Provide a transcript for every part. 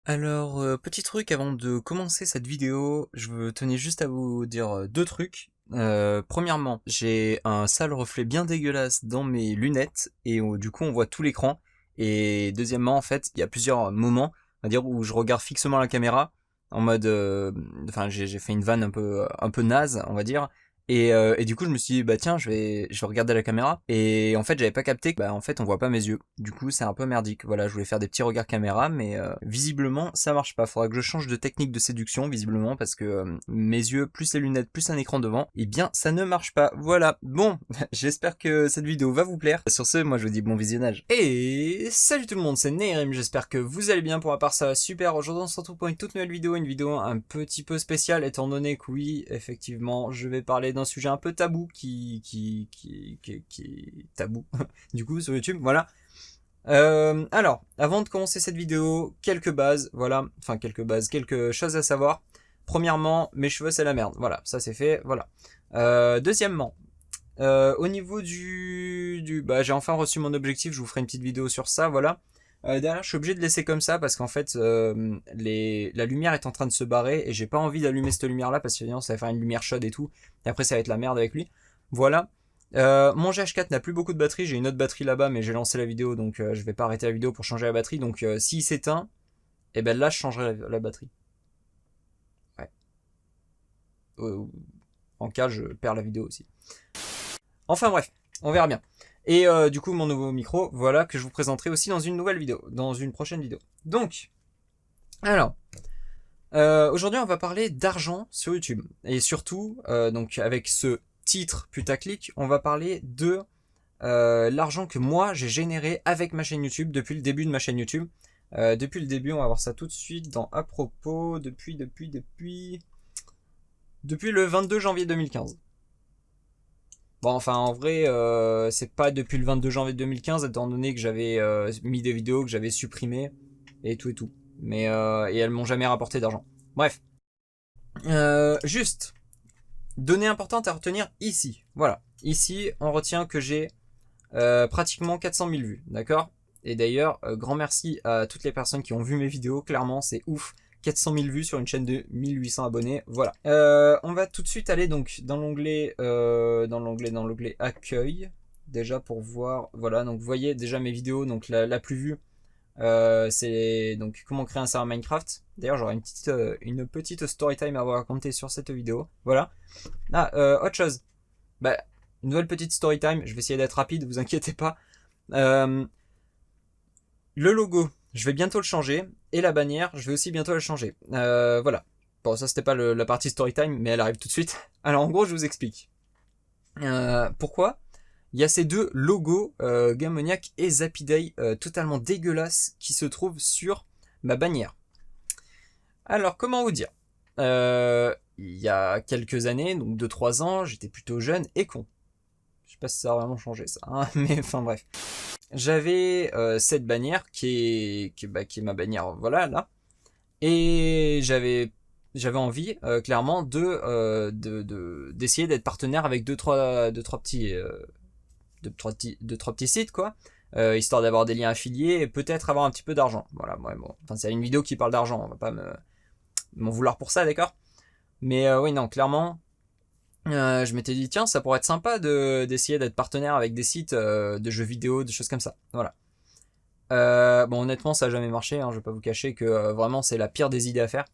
Alors, petit truc avant de commencer cette vidéo, je tenais juste à vous dire deux trucs. Premièrement, j'ai un sale reflet bien dégueulasse dans mes lunettes et du coup on voit tout l'écran. Et deuxièmement, en fait, il y a plusieurs moments, on va dire, où je regarde fixement la caméra en mode, enfin j'ai fait une vanne un peu naze, on va dire. Et du coup je me suis dit bah tiens je vais regarder la caméra et en fait j'avais pas capté que bah en fait on voit pas mes yeux, du coup c'est un peu merdique. Voilà, je voulais faire des petits regards caméra mais visiblement ça marche pas. Faudra que je change de technique de séduction visiblement parce que mes yeux plus les lunettes plus un écran devant, et bien ça ne marche pas. Voilà, bon j'espère que cette vidéo va vous plaire. Sur ce, moi je vous dis bon visionnage. Et salut tout le monde, c'est Neyrim, j'espère que vous allez bien. Pour ma part ça va super. Aujourd'hui on se retrouve pour une toute nouvelle vidéo, une vidéo un petit peu spéciale étant donné que oui effectivement je vais parler d'un sujet un peu tabou qui est tabou du coup sur YouTube, voilà. Alors, avant de commencer cette vidéo, quelques bases, voilà, enfin quelques bases, quelques choses à savoir. Premièrement, mes cheveux c'est la merde, voilà, ça c'est fait, voilà. Deuxièmement, au niveau bah j'ai enfin reçu mon objectif, je vous ferai une petite vidéo sur ça, voilà. Derrière, je suis obligé de laisser comme ça parce qu'en fait, la lumière est en train de se barrer et j'ai pas envie d'allumer cette lumière-là parce que sinon ça va faire une lumière chaude et tout. Et après, ça va être la merde avec lui. Voilà. Mon GH4 n'a plus beaucoup de batterie. J'ai une autre batterie là-bas, mais j'ai lancé la vidéo donc je vais pas arrêter la vidéo pour changer la batterie. Donc s'il s'éteint, et ben là, je changerai la batterie. Ouais. En cas, je perds la vidéo aussi. Enfin bref, on verra bien. Et du coup, mon nouveau micro, voilà, que je vous présenterai aussi dans une nouvelle vidéo, dans une prochaine vidéo. Donc, alors, aujourd'hui, on va parler d'argent sur YouTube. Et surtout, donc avec ce titre putaclic, on va parler de l'argent que moi, j'ai généré avec ma chaîne YouTube depuis le début de ma chaîne YouTube. Depuis le début, on va voir ça tout de suite dans à propos, depuis le 22 janvier 2015. Bon, enfin, en vrai, c'est pas depuis le 22 janvier 2015, étant donné que j'avais mis des vidéos que j'avais supprimées et tout et tout. Mais et elles m'ont jamais rapporté d'argent. Bref, juste données importantes à retenir ici. Voilà, ici, on retient que j'ai pratiquement 400 000 vues, d'accord. Et d'ailleurs, grand merci à toutes les personnes qui ont vu mes vidéos. Clairement, c'est ouf. 400 000 vues sur une chaîne de 1800 abonnés, voilà. On va tout de suite aller donc dans l'onglet accueil, déjà pour voir, voilà, donc vous voyez déjà mes vidéos, donc la plus vue, c'est donc comment créer un serveur Minecraft. D'ailleurs, j'aurai une petite story time à vous raconter sur cette vidéo, voilà. Ah, autre chose, bah, une nouvelle petite story time, je vais essayer d'être rapide, vous inquiétez pas. Le logo, je vais bientôt le changer. Et la bannière, je vais aussi bientôt la changer. Voilà. Bon, ça c'était pas la partie story time, mais elle arrive tout de suite. Alors en gros, je vous explique. Pourquoi il y a ces deux logos, Gamoniac et Zapiday, totalement dégueulasses, qui se trouvent sur ma bannière. Alors, comment vous dire, il y a quelques années, donc 2-3 ans, j'étais plutôt jeune et con. Je sais pas si ça a vraiment changé ça, hein, mais enfin bref. J'avais cette bannière qui est ma bannière, voilà, là. Et j'avais envie, clairement, d'essayer d'être partenaire avec deux trois petits sites, quoi. Histoire d'avoir des liens affiliés et peut-être avoir un petit peu d'argent. Voilà, ouais, bon. Enfin, c'est une vidéo qui parle d'argent, on va pas m'en vouloir pour ça, d'accord. Mais oui, non, clairement, je m'étais dit tiens, ça pourrait être sympa d'essayer d'être partenaire avec des sites de jeux vidéo, des choses comme ça. Voilà. Bon, honnêtement, ça a jamais marché, hein, je vais pas vous cacher que vraiment c'est la pire des idées à faire.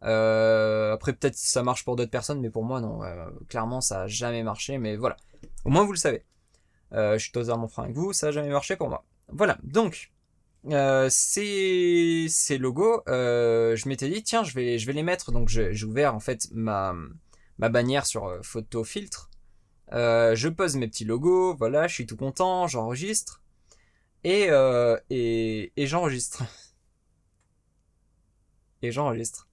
Après, peut-être ça marche pour d'autres personnes, mais pour moi, non. Clairement, ça a jamais marché, mais voilà. Au moins, vous le savez. Je suis totalement franc avec vous, ça a jamais marché pour moi. Voilà, donc, ces logos, je m'étais dit, tiens, je vais les mettre. Donc, j'ai ouvert en fait ma bannière sur photo filtre. Je pose mes petits logos, voilà, je suis tout content, j'enregistre. Et j'enregistre. Et j'enregistre.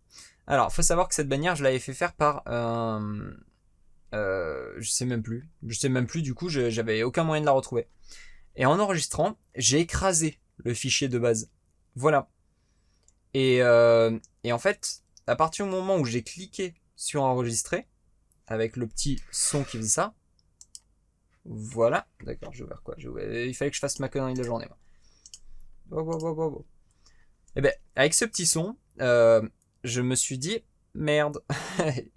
Alors, faut savoir que cette bannière, je l'avais fait faire par je sais même plus. Je sais même plus, du coup, j'avais aucun moyen de la retrouver. Et en enregistrant, j'ai écrasé le fichier de base. Voilà. Et en fait, à partir du moment où j'ai cliqué sur enregistrer, avec le petit son qui faisait ça, voilà. D'accord, je vais voir quoi. Il fallait que je fasse ma connerie de la journée. Et ben, avec ce petit son, je me suis dit, merde,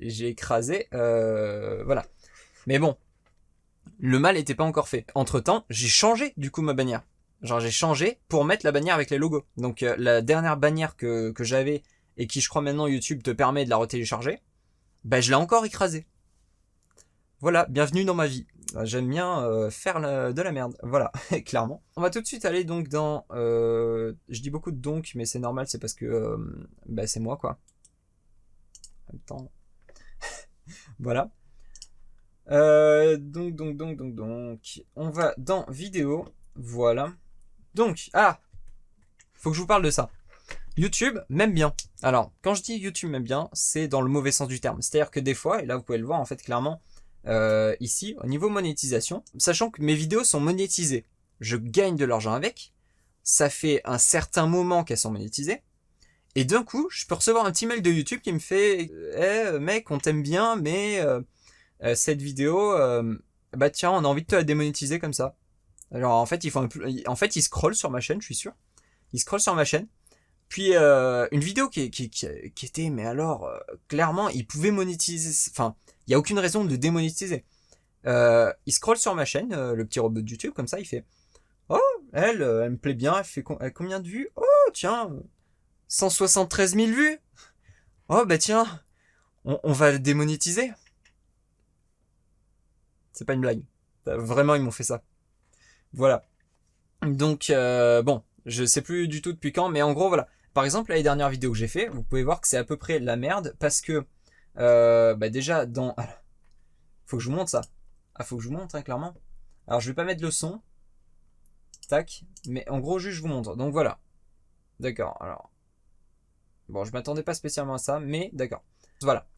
j'ai écrasé, voilà. Mais bon, le mal était pas encore fait. Entre temps, j'ai changé du coup ma bannière. Genre j'ai changé pour mettre la bannière avec les logos. Donc la dernière bannière que j'avais et qui je crois maintenant YouTube te permet de la retélécharger, bah je l'ai encore écrasée. Voilà, bienvenue dans ma vie. J'aime bien faire de la merde, voilà, clairement. On va tout de suite aller donc dans... je dis beaucoup de donc, mais c'est normal, c'est parce que bah, c'est moi quoi. En même temps... voilà. Donc, on va dans vidéo, voilà. Donc, faut que je vous parle de ça. YouTube m'aime bien. Alors, quand je dis YouTube m'aime bien, c'est dans le mauvais sens du terme. C'est-à-dire que des fois, et là vous pouvez le voir en fait clairement, ici, au niveau monétisation, sachant que mes vidéos sont monétisées, je gagne de l'argent avec, ça fait un certain moment qu'elles sont monétisées, et d'un coup, je peux recevoir un petit mail de YouTube qui me fait mec, on t'aime bien, mais cette vidéo, bah tiens, on a envie de te la démonétiser comme ça. Alors en fait, ils scrollent sur ma chaîne, je suis sûr. Ils scrollent sur ma chaîne. Puis une vidéo qui était, mais alors, clairement, ils pouvaient monétiser. Enfin, il y a aucune raison de le démonétiser. Il scrolle sur ma chaîne, le petit robot de YouTube, comme ça, il fait, oh, elle me plaît bien, elle fait combien de vues? Oh, tiens, 173 000 vues. Oh, bah tiens, on va le démonétiser. C'est pas une blague. Vraiment, ils m'ont fait ça. Voilà. Donc, bon, je sais plus du tout depuis quand, mais en gros, voilà. Par exemple, les dernières vidéos que j'ai fait, vous pouvez voir que c'est à peu près la merde, parce que, bah déjà, dans... faut que je vous montre ça. Faut que je vous montre, hein, clairement. Alors, je vais pas mettre le son. Tac. Mais en gros, juste, je vous montre. Donc, voilà. D'accord, alors... Bon, je m'attendais pas spécialement à ça, mais d'accord. Voilà.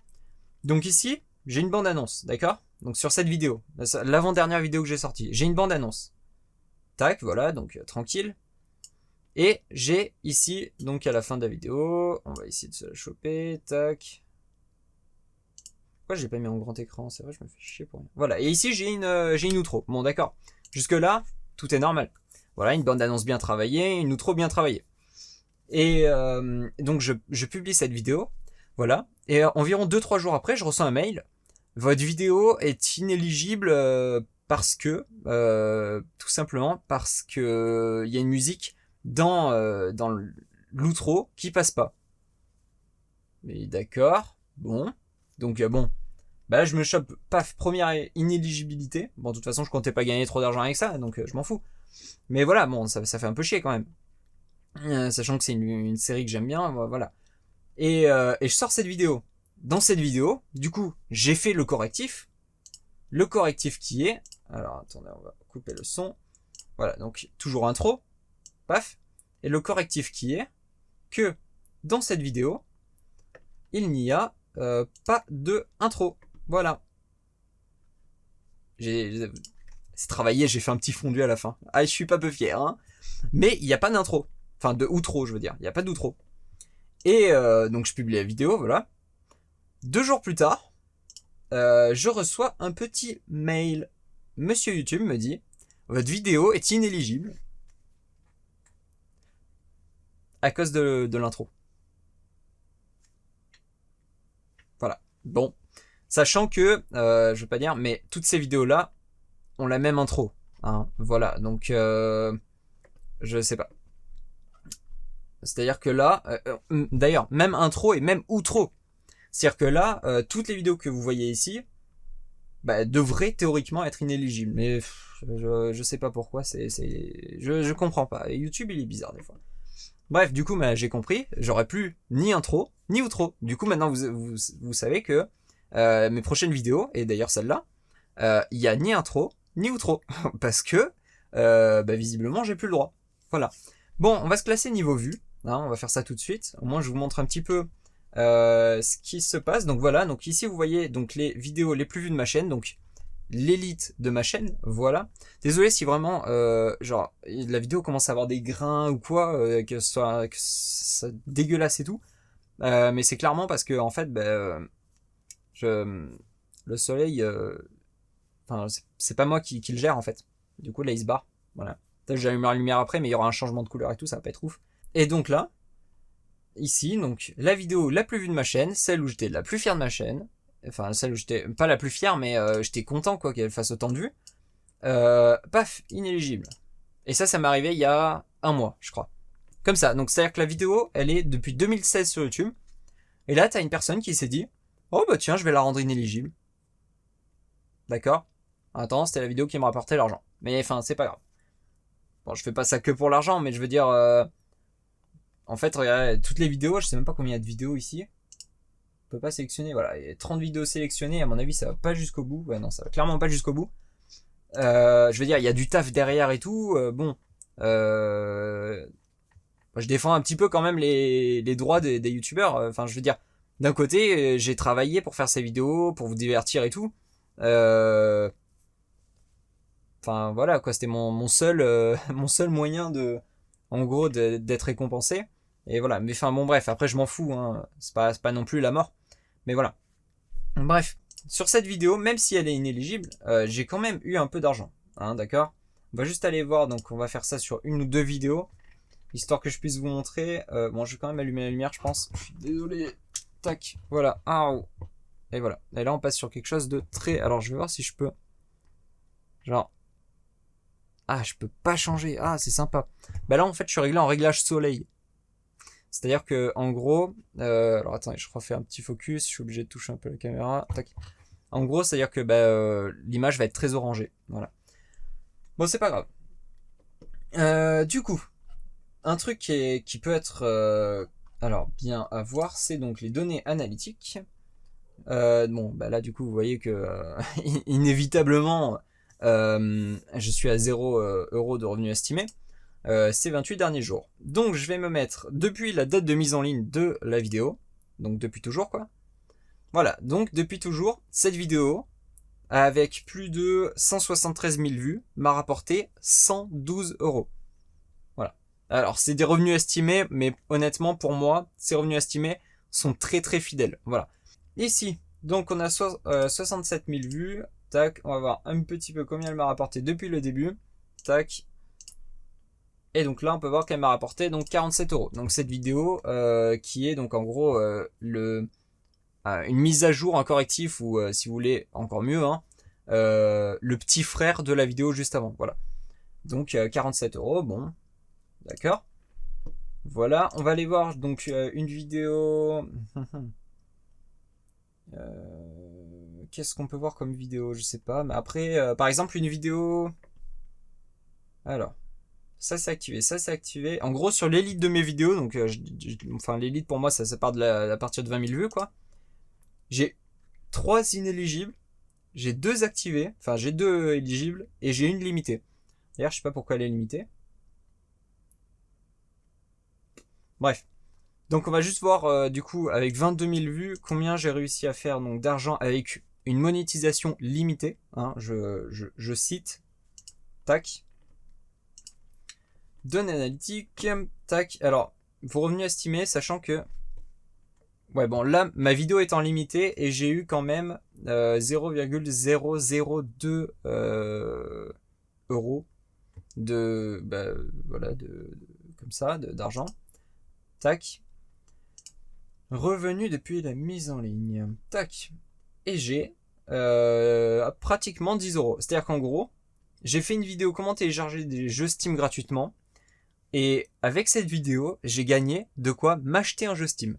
Donc ici, j'ai une bande-annonce, d'accord? Donc sur cette vidéo, l'avant-dernière vidéo que j'ai sortie, j'ai une bande-annonce. Tac, voilà, donc tranquille. Et j'ai ici, donc à la fin de la vidéo, on va essayer de se la choper, tac. Pourquoi j'ai pas mis en grand écran? C'est vrai, je me fais chier pour rien. Voilà, et ici j'ai une outro. Bon, d'accord. Jusque là, tout est normal. Voilà, une bande-annonce bien travaillée, une outro bien travaillée. Et donc je publie cette vidéo, voilà. Et environ 2-3 jours après, je reçois un mail. Votre vidéo est inéligible parce que, tout simplement parce que y a une musique dans l'outro qui passe pas. Mais d'accord, bon. Donc bon, bah là je me chope, paf, première inéligibilité. Bon, de toute façon, je comptais pas gagner trop d'argent avec ça, donc je m'en fous. Mais voilà, bon, ça fait un peu chier quand même. Sachant que c'est une série que j'aime bien, voilà. Et je sors cette vidéo. Dans cette vidéo, du coup, j'ai fait le correctif. Le correctif qui est... Alors, attendez, on va couper le son. Voilà, donc toujours intro. Paf. Et le correctif qui est que dans cette vidéo, il n'y a pas de intro. Voilà. C'est travaillé, j'ai fait un petit fondu à la fin. Je suis pas peu fier, hein. Mais il n'y a pas d'intro. Enfin, de outro, je veux dire. Il n'y a pas d'outro. Et donc, je publie la vidéo, voilà. 2 jours plus tard, je reçois un petit mail. Monsieur YouTube me dit, votre vidéo est inéligible à cause de l'intro. Voilà. Bon. Sachant que, je veux pas dire, mais toutes ces vidéos-là ont la même intro. Hein, voilà. Donc, je sais pas. C'est-à-dire que là, d'ailleurs, même intro et même outro. C'est-à-dire que là, toutes les vidéos que vous voyez ici, bah, devraient théoriquement être inéligibles. Mais je sais pas pourquoi, je comprends pas. Et YouTube, il est bizarre des fois. Bref, du coup, bah, j'ai compris, j'aurai plus ni intro, ni outro. Du coup, maintenant, vous savez que mes prochaines vidéos, et d'ailleurs celle-là, il y a ni intro, ni outro. Parce que, bah, visiblement, j'ai plus le droit. Voilà. Bon, on va se classer niveau vue. Hein, on va faire ça tout de suite. Au moins, je vous montre un petit peu ce qui se passe. Donc voilà, donc ici, vous voyez donc les vidéos les plus vues de ma chaîne. Donc, l'élite de ma chaîne, voilà. Désolé si vraiment, genre, la vidéo commence à avoir des grains ou quoi, que ça dégueulasse et tout. Mais c'est clairement parce que, en fait, le soleil, enfin, c'est pas moi qui le gère, en fait. Du coup, là, il se barre. Voilà. J'allume la lumière après, mais il y aura un changement de couleur et tout, ça va pas être ouf. Et donc là, ici, donc la vidéo la plus vue de ma chaîne, celle où j'étais la plus fier de ma chaîne, enfin celle où j'étais pas la plus fière, mais j'étais content quoi qu'elle fasse autant de vues. Paf, inéligible. Et ça m'est arrivé il y a un mois, je crois. Comme ça, donc c'est-à-dire que la vidéo, elle est depuis 2016 sur YouTube. Et là, t'as une personne qui s'est dit, oh bah tiens, je vais la rendre inéligible. D'accord. Attends, c'était la vidéo qui me rapportait l'argent. Mais enfin, c'est pas grave. Bon, je fais pas ça que pour l'argent, mais je veux dire, en fait, regardez, toutes les vidéos, je sais même pas combien il y a de vidéos ici. On peut pas sélectionner, voilà, il y a 30 vidéos sélectionnées, à mon avis, ça va pas jusqu'au bout. Ouais, non, ça va clairement pas jusqu'au bout. Je veux dire, il y a du taf derrière et tout. Bon, je défends un petit peu quand même les droits des youtubeurs. Enfin, je veux dire, d'un côté, j'ai travaillé pour faire ces vidéos, pour vous divertir et tout. Enfin, voilà, quoi, c'était mon seul, mon seul moyen de, en gros, d'être récompensé. Et voilà, mais enfin, bon, bref, après, je m'en fous, hein. C'est pas non plus la mort. Mais voilà. Bref, sur cette vidéo, même si elle est inéligible, j'ai quand même eu un peu d'argent. Hein, d'accord. On va juste aller voir, donc on va faire ça sur une ou deux vidéos, histoire que je puisse vous montrer. Bon, je vais quand même allumer la lumière, je pense. Je suis désolé. Tac, voilà. Ah, et voilà. Et là, on passe sur quelque chose de très... Alors, je vais voir si je peux... Genre... Ah, je peux pas changer. Ah, c'est sympa. Bah là, en fait, je suis réglé en réglage soleil. C'est-à-dire que, en gros... alors, attendez, je refais un petit focus. Je suis obligé de toucher un peu la caméra. Tac. En gros, c'est-à-dire que l'image va être très orangée. Voilà. Bon, c'est pas grave. Du coup, un truc qui peut être alors bien à voir, c'est donc les données analytiques. Bon, bah là, du coup, vous voyez que inévitablement, je suis à 0 euros de revenus estimés. Ces 28 derniers jours. Donc, je vais me mettre depuis la date de mise en ligne de la vidéo. Donc, depuis toujours, quoi. Voilà, donc depuis toujours, cette vidéo, avec plus de 173 000 vues, m'a rapporté 112 euros. Voilà. Alors, c'est des revenus estimés, mais honnêtement, pour moi, ces revenus estimés sont très très fidèles. Voilà. Ici, donc on a 67 000 vues. Tac, on va voir un petit peu combien elle m'a rapporté depuis le début. Tac. Et donc là, on peut voir qu'elle m'a rapporté donc 47 euros. Donc cette vidéo qui est donc en gros une mise à jour, un correctif ou si vous voulez encore mieux, hein, le petit frère de la vidéo juste avant. Voilà. Donc 47 euros, bon, d'accord. Voilà, on va aller voir donc une vidéo. Qu'est-ce qu'on peut voir comme vidéo? Je sais pas, mais après, par exemple, une vidéo. Alors, ça c'est activé, ça c'est activé. En gros, sur l'élite de mes vidéos, donc, enfin, l'élite pour moi, ça part de la partir de 20 000 vues, quoi. J'ai 3 inéligibles, j'ai 2 activés, enfin, j'ai 2 éligibles, et j'ai une limitée. D'ailleurs, je sais pas pourquoi elle est limitée. Bref. Donc on va juste voir du coup avec 22 000 vues combien j'ai réussi à faire donc d'argent avec une monétisation limitée. Hein, je cite. Tac. Données analytiques. Tac. Alors, vos revenus estimés, sachant que... Ouais bon là, ma vidéo étant limitée et j'ai eu quand même 0,002 euros de... voilà, comme ça, d'argent. Tac. Revenu depuis la mise en ligne. Tac. Et j'ai pratiquement 10 euros. C'est-à-dire qu'en gros, j'ai fait une vidéo comment télécharger des jeux Steam gratuitement. Et avec cette vidéo, j'ai gagné de quoi m'acheter un jeu Steam.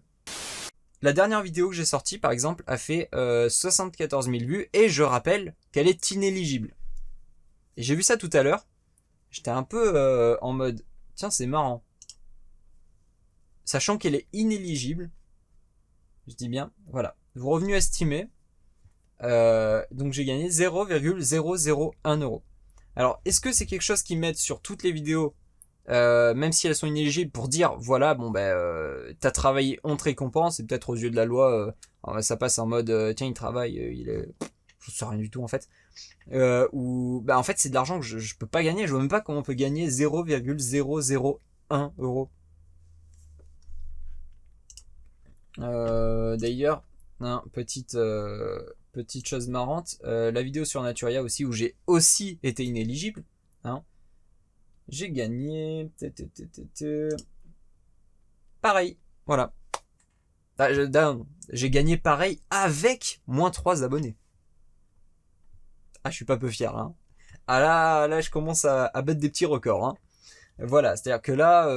La dernière vidéo que j'ai sortie, par exemple, a fait 74 000 vues. Et je rappelle qu'elle est inéligible. Et j'ai vu ça tout à l'heure. J'étais un peu en mode, tiens, c'est marrant. Sachant qu'elle est inéligible. Je dis bien, voilà. Vos revenus estimés. Donc j'ai gagné 0,001 euros. Alors, est-ce que c'est quelque chose qui m'aide sur toutes les vidéos, même si elles sont inéligibles, pour dire, voilà, bon, t'as travaillé, on te récompense, et peut-être aux yeux de la loi, ça passe en mode, tiens, il travaille, il est... Je sais rien du tout, en fait. Ou, en fait, c'est de l'argent que je peux pas gagner, je vois même pas comment on peut gagner 0,001 euros. D'ailleurs, hein, petite chose marrante, la vidéo sur Naturia aussi, où j'ai aussi été inéligible, hein, j'ai gagné pareil Voilà. J'ai gagné pareil avec moins 3 abonnés. Ah, je suis pas peu fier là. Hein. Ah là, je commence à battre des petts records. Hein. Voilà, c'est-à-dire que là,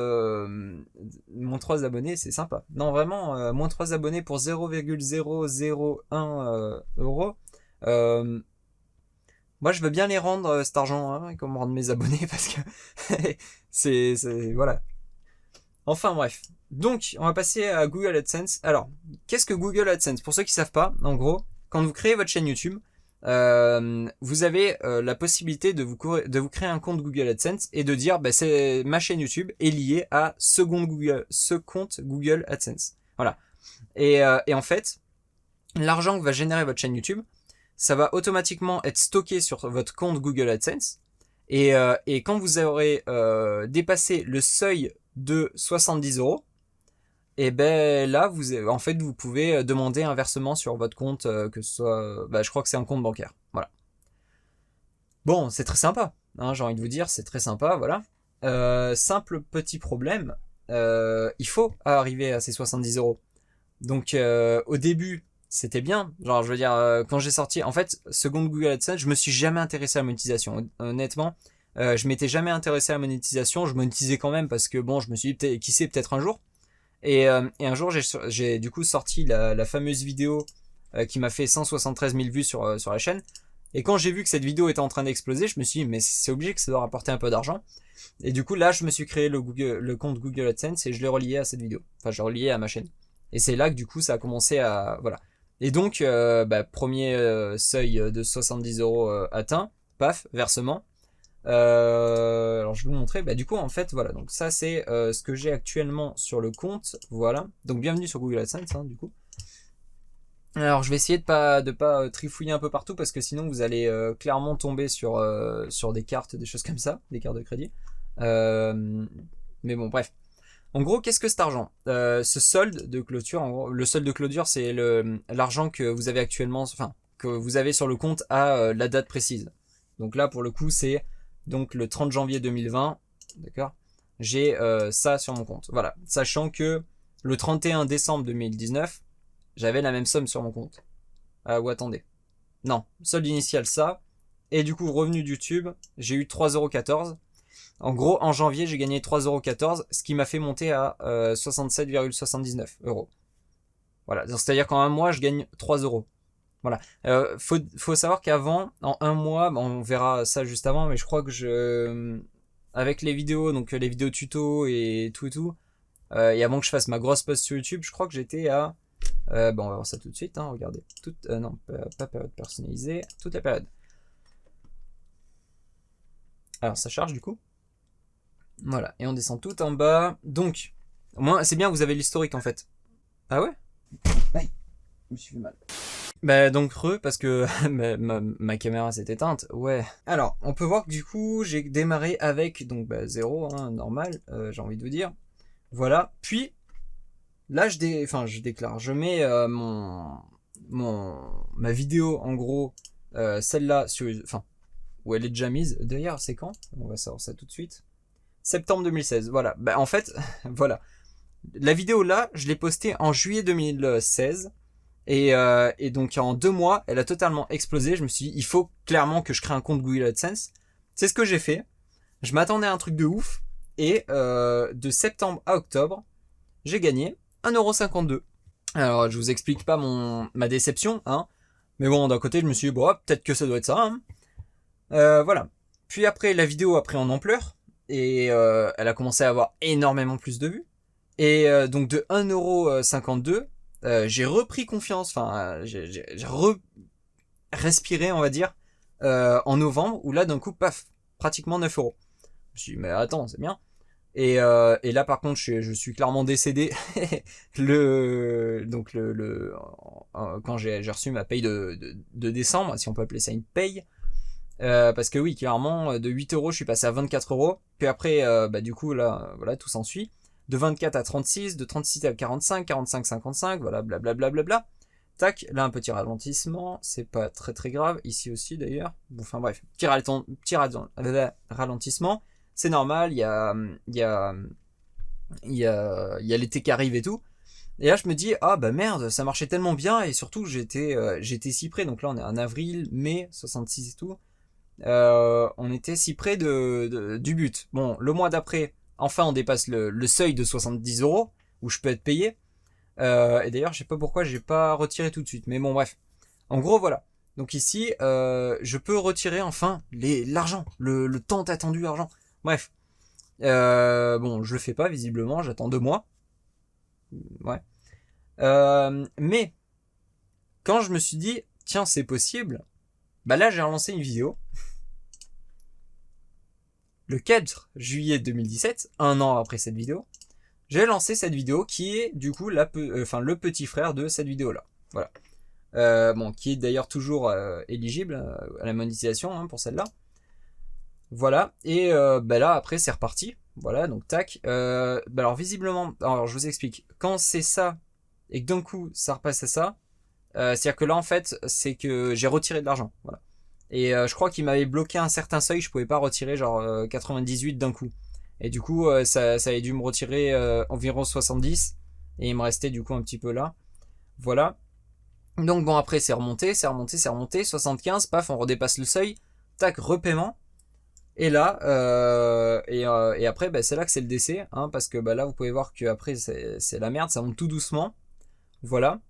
moins 3 abonnés, c'est sympa. Non, vraiment, moins 3 abonnés pour 0,001 euros. Euh, Moi, je veux bien les rendre cet argent, hein, comme rendre mes abonnés, parce que voilà. Enfin bref. Donc, on va passer à Google AdSense. Alors, qu'est-ce que Google AdSense? Pour ceux qui savent pas, en gros, quand vous créez votre chaîne YouTube, vous avez la possibilité de vous créer un compte Google AdSense et de dire, bah, c'est ma chaîne YouTube est liée à ce compte Google AdSense. Voilà. Et en fait, l'argent que va générer votre chaîne YouTube, ça va automatiquement être stocké sur votre compte Google AdSense. Et quand vous aurez dépassé le seuil de 70 euros, et ben là, en fait, vous pouvez demander un versement sur votre compte, que ce soit, je crois que c'est un compte bancaire. Voilà. Bon, c'est très sympa. Hein, j'ai envie de vous dire, c'est très sympa. Voilà. Simple petit problème. Il faut arriver à ces 70 euros. Donc, au début, c'était bien. Genre, je veux dire, quand j'ai sorti, en fait, second Google AdSense, je me suis jamais intéressé à la monétisation. Honnêtement, je m'étais jamais intéressé à la monétisation. Je monétisais quand même parce que bon, je me suis dit, qui sait, peut-être un jour. Et un jour, j'ai du coup sorti la fameuse vidéo qui m'a fait 173 000 vues sur la chaîne. Et quand j'ai vu que cette vidéo était en train d'exploser, je me suis dit, mais c'est obligé que ça doit rapporter un peu d'argent. Et du coup, là, je me suis créé le compte Google AdSense et je l'ai relié à cette vidéo. Enfin, je l'ai relié à ma chaîne. Et c'est là que du coup, ça a commencé à... Voilà. Et donc, premier seuil de 70 euros atteint, paf, versement. Alors je vais vous montrer. Du coup, en fait, voilà. Donc ça, c'est ce que j'ai actuellement sur le compte. Voilà. Donc bienvenue sur Google AdSense, hein, du coup. Alors je vais essayer de pas trifouiller un peu partout parce que sinon vous allez clairement tomber sur des cartes, des choses comme ça, des cartes de crédit. Mais bon, bref. En gros, qu'est-ce que cet argent? Ce solde de clôture, en gros, le solde de clôture, c'est l'argent que vous avez actuellement, enfin, que vous avez sur le compte à la date précise. Donc là, pour le coup, c'est donc le 30 janvier 2020, d'accord? J'ai ça sur mon compte. Voilà, sachant que le 31 décembre 2019, j'avais la même somme sur mon compte. Ah, ou attendez. Non, solde initial ça. Et du coup, revenu de YouTube, j'ai eu 3,14 €. En gros, en janvier, j'ai gagné 3,14 €, ce qui m'a fait monter à 67,79 €. Voilà, c'est-à-dire qu'en un mois, je gagne 3 €. Voilà. Faut savoir qu'avant, en un mois, on verra ça juste avant, mais je crois que avec les vidéos, donc les vidéos tuto et tout, et avant que je fasse ma grosse post sur YouTube, je crois que j'étais à... on va voir ça tout de suite, hein, regardez. Non, pas période personnalisée, toute la période. Alors, ça charge du coup. Voilà, et on descend tout en bas. Donc, au moins, c'est bien, vous avez l'historique en fait. Ah ouais? Aïe, je me suis fait mal. Donc parce que ma caméra s'est éteinte. Ouais. Alors, on peut voir que du coup, j'ai démarré avec donc 0, hein, normal, j'ai envie de vous dire. Voilà. Puis là, je déclare, je mets ma vidéo en gros, celle-là où elle est déjà mise. D'ailleurs, c'est quand? On va savoir ça tout de suite. Septembre 2016. Voilà. En fait, voilà. La vidéo là, je l'ai postée en juillet 2016. Et donc en 2 mois, elle a totalement explosé. Je me suis dit, il faut clairement que je crée un compte Google AdSense. C'est ce que j'ai fait. Je m'attendais à un truc de ouf. Et de septembre à octobre, j'ai gagné 1,52 €. Alors je vous explique pas ma déception, hein. Mais bon, d'un côté, je me suis dit, bon, peut-être que ça doit être ça. Hein. Voilà. Puis après, la vidéo a pris en ampleur. Et elle a commencé à avoir énormément plus de vues. Et donc de 1,52 €, j'ai repris confiance, enfin j'ai respiré on va dire, en novembre, où là d'un coup, paf, pratiquement 9 €. Je me suis dit, mais attends, c'est bien. Et là par contre, je suis clairement décédé quand j'ai reçu ma paye de décembre, si on peut appeler ça une paye. Parce que oui, clairement, de 8 €, je suis passé à 24 €. Puis après, du coup, là, voilà, tout s'ensuit. De 24 à 36, de 36 à 45, 45, 55, voilà, blablabla. Tac, là, un petit ralentissement. C'est pas très très grave. Ici aussi, d'ailleurs. Bon, enfin bref, petit ralentissement. C'est normal, il y a l'été qui arrive et tout. Et là, je me dis, ah bah merde, ça marchait tellement bien, et surtout, j'étais si près. Donc là, on est en avril, mai, 66 et tout. On était si près du but. Bon, le mois d'après, enfin, on dépasse le seuil de 70 € où je peux être payé. Et d'ailleurs, je sais pas pourquoi j'ai pas retiré tout de suite. Mais bon, bref. En gros, voilà. Donc ici, je peux retirer enfin l'argent, le tant attendu argent. Bref. Bon, je le fais pas, visiblement, j'attends 2 mois. Ouais. Mais, quand je me suis dit, tiens, c'est possible, bah là, j'ai relancé une vidéo. Le 4 juillet 2017, un an après cette vidéo, j'ai lancé cette vidéo qui est du coup le petit frère de cette vidéo-là. Voilà. Bon, qui est d'ailleurs toujours éligible à la monétisation hein, pour celle-là. Voilà. Et bah là, après, c'est reparti. Voilà, donc tac. Bah alors visiblement, alors je vous explique. Quand c'est ça et que d'un coup ça repasse à ça, c'est-à-dire que là en fait, c'est que j'ai retiré de l'argent. Voilà. Et je crois qu'il m'avait bloqué un certain seuil, je pouvais pas retirer genre 98 d'un coup. Et du coup, ça avait dû me retirer environ 70. Et il me restait du coup un petit peu là. Voilà. Donc bon, après c'est remonté, c'est remonté, c'est remonté. 75, paf, on redépasse le seuil. Tac, repaiement. Et là, et après, bah, c'est là que c'est le décès. Hein, parce que bah, là, vous pouvez voir que après c'est la merde, ça monte tout doucement. Voilà.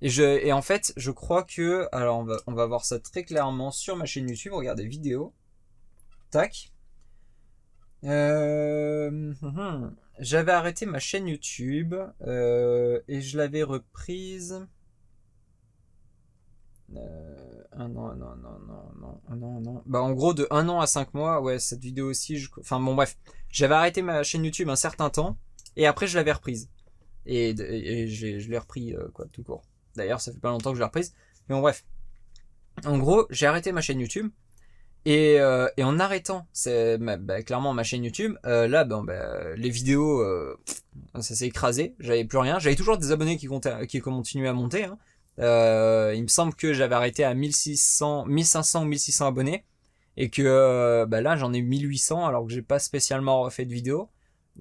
Et en fait, je crois que... Alors, on va voir ça très clairement sur ma chaîne YouTube. Regardez, vidéo. Tac. J'avais arrêté ma chaîne YouTube. Et je l'avais reprise... un an. Bah, en gros, de 1 an à 5 mois, ouais, cette vidéo aussi... Enfin, bon, bref. J'avais arrêté ma chaîne YouTube un certain temps. Et après, je l'avais reprise. Et je l'ai repris, quoi, tout court. D'ailleurs, ça fait pas longtemps que je l'ai reprise. Mais bon, bref. En gros, j'ai arrêté ma chaîne YouTube. Et en arrêtant clairement ma chaîne YouTube, là, les vidéos, ça s'est écrasé. J'avais plus rien. J'avais toujours des abonnés qui continuaient à monter. Hein. Il me semble que j'avais arrêté à 1500 ou 1600 abonnés. Et que là, j'en ai 1800 alors que j'ai pas spécialement refait de vidéo.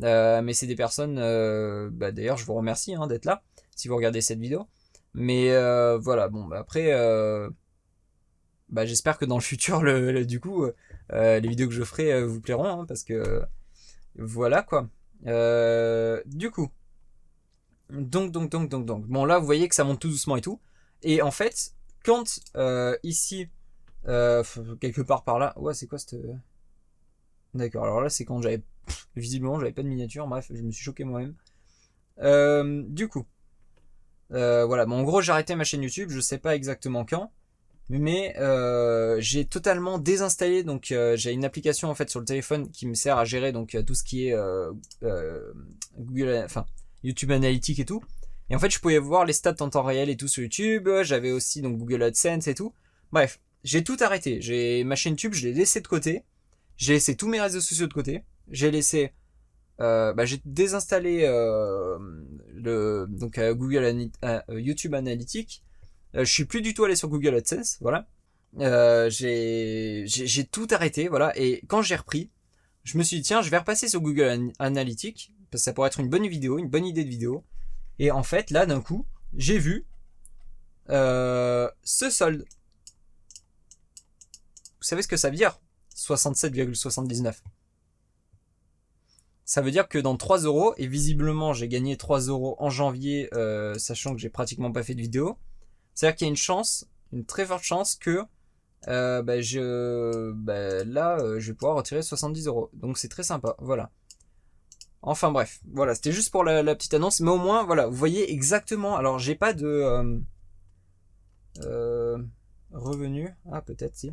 Mais c'est des personnes... d'ailleurs, je vous remercie hein, d'être là, si vous regardez cette vidéo. Mais voilà, bon, après... j'espère que dans le futur, du coup, les vidéos que je ferai vous plairont, hein, parce que voilà quoi. Du coup, donc. Bon là, vous voyez que ça monte tout doucement et tout. Et en fait, quand ici, quelque part par là, ouais, c'est quoi cette... D'accord. Alors là, c'est quand visiblement, j'avais pas de miniature. Bref, je me suis choqué moi-même. Du coup, voilà. Bon, en gros, j'ai arrêté ma chaîne YouTube. Je sais pas exactement quand. Mais j'ai totalement désinstallé donc j'ai une application en fait sur le téléphone qui me sert à gérer donc tout ce qui est Google, enfin YouTube Analytics et tout. Et en fait je pouvais voir les stats en temps réel et tout sur YouTube. J'avais aussi donc Google AdSense et tout. Bref, j'ai tout arrêté. Ma chaîne YouTube, je l'ai laissé de côté. J'ai laissé tous mes réseaux sociaux de côté. J'ai laissé j'ai désinstallé YouTube Analytics. Je suis plus du tout allé sur Google AdSense, voilà. J'ai tout arrêté, voilà. Et quand j'ai repris, je me suis dit tiens, je vais repasser sur Google Analytics parce que ça pourrait être une bonne vidéo, une bonne idée de vidéo. Et en fait, là, d'un coup, j'ai vu ce solde. Vous savez ce que ça veut dire 67,79. Ça veut dire que dans 3€, et visiblement j'ai gagné 3€ en janvier, sachant que j'ai pratiquement pas fait de vidéo. C'est-à-dire qu'il y a une chance, une très forte chance que je vais pouvoir retirer 70€. Donc c'est très sympa, voilà. Enfin bref, voilà, c'était juste pour la petite annonce, mais au moins, voilà, vous voyez exactement. Alors j'ai pas de revenus. Ah peut-être si.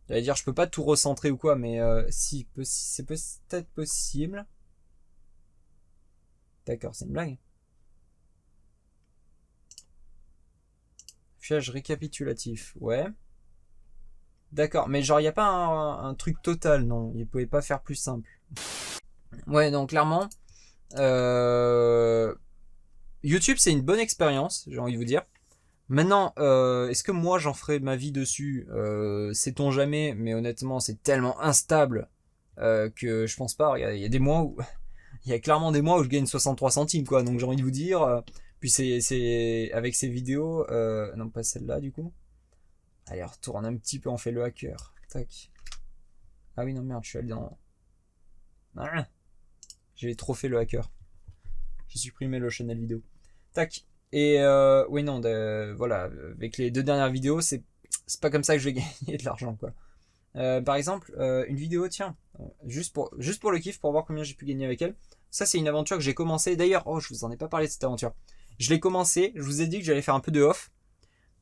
J'allais dire je peux pas tout recentrer ou quoi, mais si c'est peut-être possible. D'accord, c'est une blague. Fichage récapitulatif, ouais. D'accord, mais genre, il n'y a pas un truc total, non. Il pouvait pas faire plus simple. Ouais, donc clairement, YouTube, c'est une bonne expérience, j'ai envie de vous dire. Maintenant, est-ce que moi, j'en ferai ma vie dessus sait-on jamais, mais honnêtement, c'est tellement instable que je pense pas. Il y a des mois où il y a clairement des mois où je gagne 63 centimes, quoi. Donc j'ai envie de vous dire. Puis c'est avec ces vidéos. Non, pas celle-là, du coup. Allez, retourne un petit peu, on fait le hacker. Tac. Ah oui, non, merde, je suis allé dans. Ah, j'ai trop fait le hacker. J'ai supprimé le channel vidéo. Tac. Et oui, non, voilà. Avec les 2 dernières vidéos, c'est pas comme ça que je vais gagner de l'argent, quoi. Par exemple, une vidéo, tiens, juste pour le kiff, pour voir combien j'ai pu gagner avec elle. Ça, c'est une aventure que j'ai commencé. D'ailleurs, oh, je vous en ai pas parlé de cette aventure. Je l'ai commencé, je vous ai dit que j'allais faire un peu de off.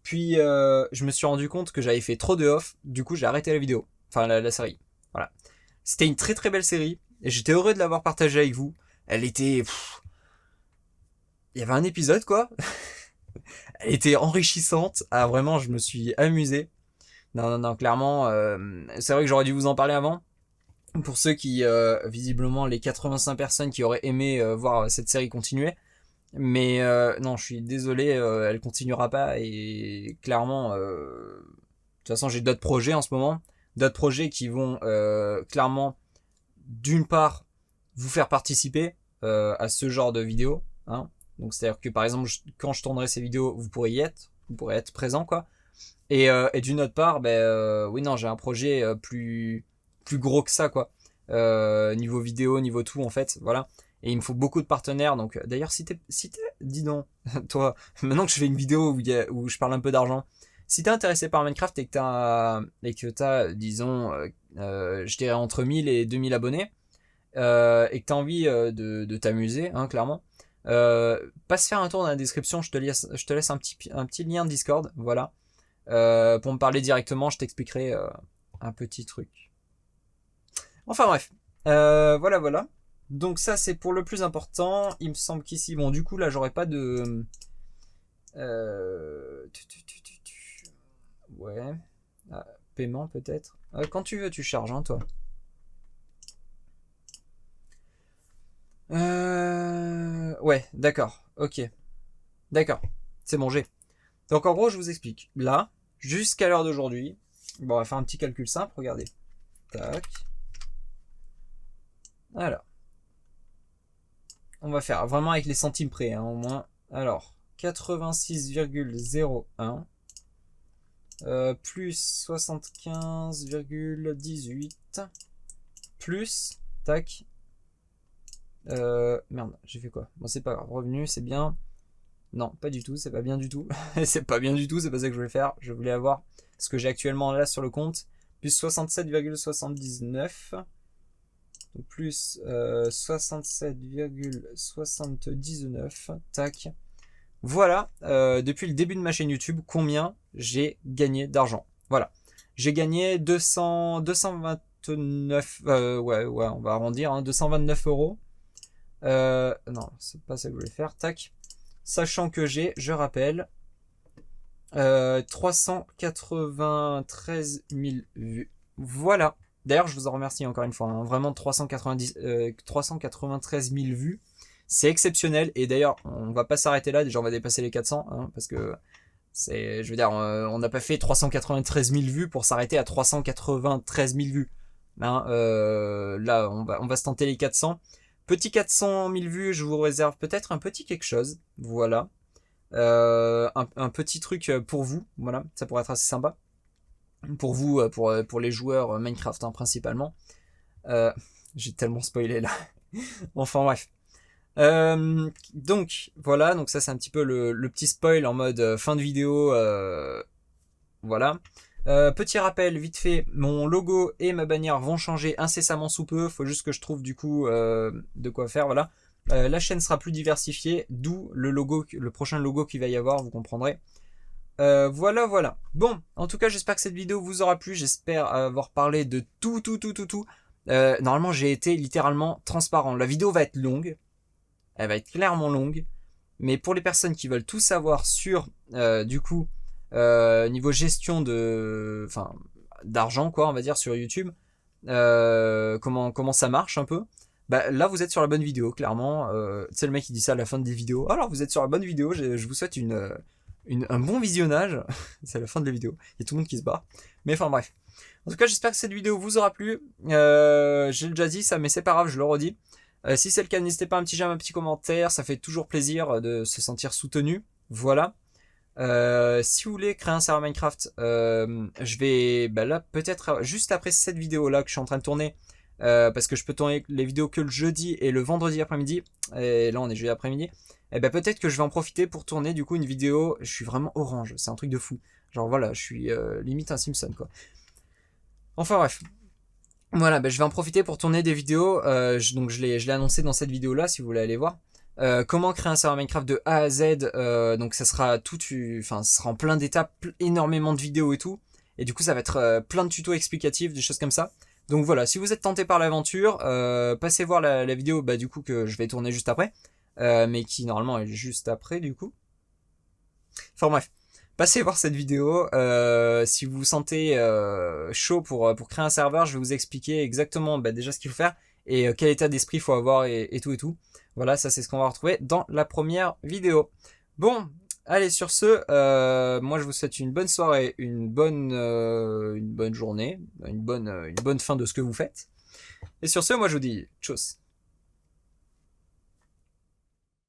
Puis, je me suis rendu compte que j'avais fait trop de off. Du coup, j'ai arrêté la vidéo. Enfin, la série. Voilà. C'était une très très belle série. Et j'étais heureux de l'avoir partagée avec vous. Elle était... Il y avait un épisode, quoi. Elle était enrichissante. Ah, vraiment, je me suis amusé. Non, clairement, c'est vrai que j'aurais dû vous en parler avant. Pour ceux qui, visiblement, les 85 personnes qui auraient aimé voir cette série continuer. Mais non, je suis désolé, elle continuera pas. Et clairement, de toute façon, j'ai d'autres projets en ce moment. D'autres projets qui vont clairement, d'une part, vous faire participer à ce genre de vidéos. Hein. Donc, c'est-à-dire que, par exemple, quand je tournerai ces vidéos, vous pourrez y être. Vous pourrez être présent, quoi. Et d'une autre part, oui, non, j'ai un projet plus gros que ça, quoi. Niveau vidéo, niveau tout, en fait, voilà. Et il me faut beaucoup de partenaires. Donc, d'ailleurs, dis donc, toi, maintenant que je fais une vidéo où je parle un peu d'argent, si t'es intéressé par Minecraft et que t'as, disons, je dirais entre 1000 et 2000 abonnés, et que t'as envie de t'amuser, hein, clairement, passe faire un tour dans la description. Je te laisse un petit lien de Discord, voilà. Pour me parler directement, je t'expliquerai un petit truc. Enfin bref, voilà. Donc ça c'est pour le plus important. Il me semble qu'ici, bon du coup là j'aurais pas de... Ouais. Ah, paiement peut-être. Quand tu veux tu charges, hein toi. Ouais, d'accord, ok. D'accord, c'est bon, j'ai. Donc en gros je vous explique. Là, jusqu'à l'heure d'aujourd'hui, bon on va faire un petit calcul simple, regardez. Tac. Voilà. On va faire vraiment avec les centimes près, hein, au moins. Alors, 86,01 plus 75,18 plus, tac. Merde, j'ai fait quoi? Bon, c'est pas grave. Revenu, c'est bien. Non, pas du tout, c'est pas bien du tout. C'est pas bien du tout, c'est pas ça que je voulais faire. Je voulais avoir ce que j'ai actuellement là sur le compte. Plus 67,79. Plus 67,79. Tac. Voilà, depuis le début de ma chaîne YouTube, combien j'ai gagné d'argent. Voilà. J'ai gagné 229... ouais, on va arrondir, hein, 229 euros. Non, c'est pas ça que je voulais faire. Tac. Sachant que j'ai, je rappelle, 393 000 vues. Voilà. D'ailleurs, je vous en remercie encore une fois. Hein. Vraiment 393 000 vues. C'est exceptionnel. Et d'ailleurs, on va pas s'arrêter là. Déjà, on va dépasser les 400. Hein, parce que c'est, je veux dire, on n'a pas fait 393 000 vues pour s'arrêter à 393 000 vues. Hein, là, on va se tenter les 400. Petit 400 000 vues, je vous réserve peut-être un petit quelque chose. Voilà. Un petit truc pour vous. Voilà. Ça pourrait être assez sympa. Pour vous, pour les joueurs Minecraft, hein, principalement. J'ai tellement spoilé là. Enfin bref. Donc voilà, donc ça c'est un petit peu le petit spoil en mode fin de vidéo. Voilà. Petit rappel vite fait, mon logo et ma bannière vont changer incessamment sous peu. Faut juste que je trouve du coup de quoi faire. Voilà. La chaîne sera plus diversifiée, d'où le prochain logo qu'il va y avoir, vous comprendrez. Voilà. Bon, en tout cas, j'espère que cette vidéo vous aura plu. J'espère avoir parlé de tout. Normalement, j'ai été littéralement transparent. La vidéo va être longue. Elle va être clairement longue. Mais pour les personnes qui veulent tout savoir sur, du coup, niveau gestion d'argent, quoi, on va dire, sur YouTube, comment ça marche un peu. Bah, là, vous êtes sur la bonne vidéo, clairement. C'est le mec qui dit ça à la fin des vidéos. Alors, vous êtes sur la bonne vidéo. Je vous souhaite un bon visionnage. C'est la fin de la vidéo. Il y a tout le monde qui se barre. Mais enfin bref. En tout cas, j'espère que cette vidéo vous aura plu. J'ai déjà dit ça, mais c'est pas grave, je le redis. Si c'est le cas, n'hésitez pas à un petit j'aime, un petit commentaire, ça fait toujours plaisir de se sentir soutenu. Voilà. Si vous voulez créer un serveur Minecraft, je vais là peut-être juste après cette vidéo là que je suis en train de tourner, parce que je peux tourner les vidéos que le jeudi et le vendredi après-midi, et là on est jeudi après-midi, et peut-être que je vais en profiter pour tourner du coup une vidéo. Je suis vraiment orange, c'est un truc de fou, genre voilà, je suis limite un Simpson quoi. Enfin bref, voilà, je vais en profiter pour tourner des vidéos, donc je l'ai annoncé dans cette vidéo là si vous voulez aller voir. Comment créer un serveur Minecraft de A à Z, donc ça sera ça sera en plein d'étapes, énormément de vidéos et tout, et du coup ça va être plein de tutos explicatifs, des choses comme ça. Donc voilà, si vous êtes tenté par l'aventure, passez voir la vidéo du coup que je vais tourner juste après, mais qui normalement est juste après du coup. Enfin bref, passez voir cette vidéo. Si vous vous sentez chaud pour créer un serveur, je vais vous expliquer exactement déjà ce qu'il faut faire et quel état d'esprit il faut avoir et tout et tout. Voilà, ça c'est ce qu'on va retrouver dans la première vidéo. Bon, allez sur ce, moi je vous souhaite une bonne soirée, une bonne journée, une bonne fin de ce que vous faites. Et sur ce, moi je vous dis tchuss.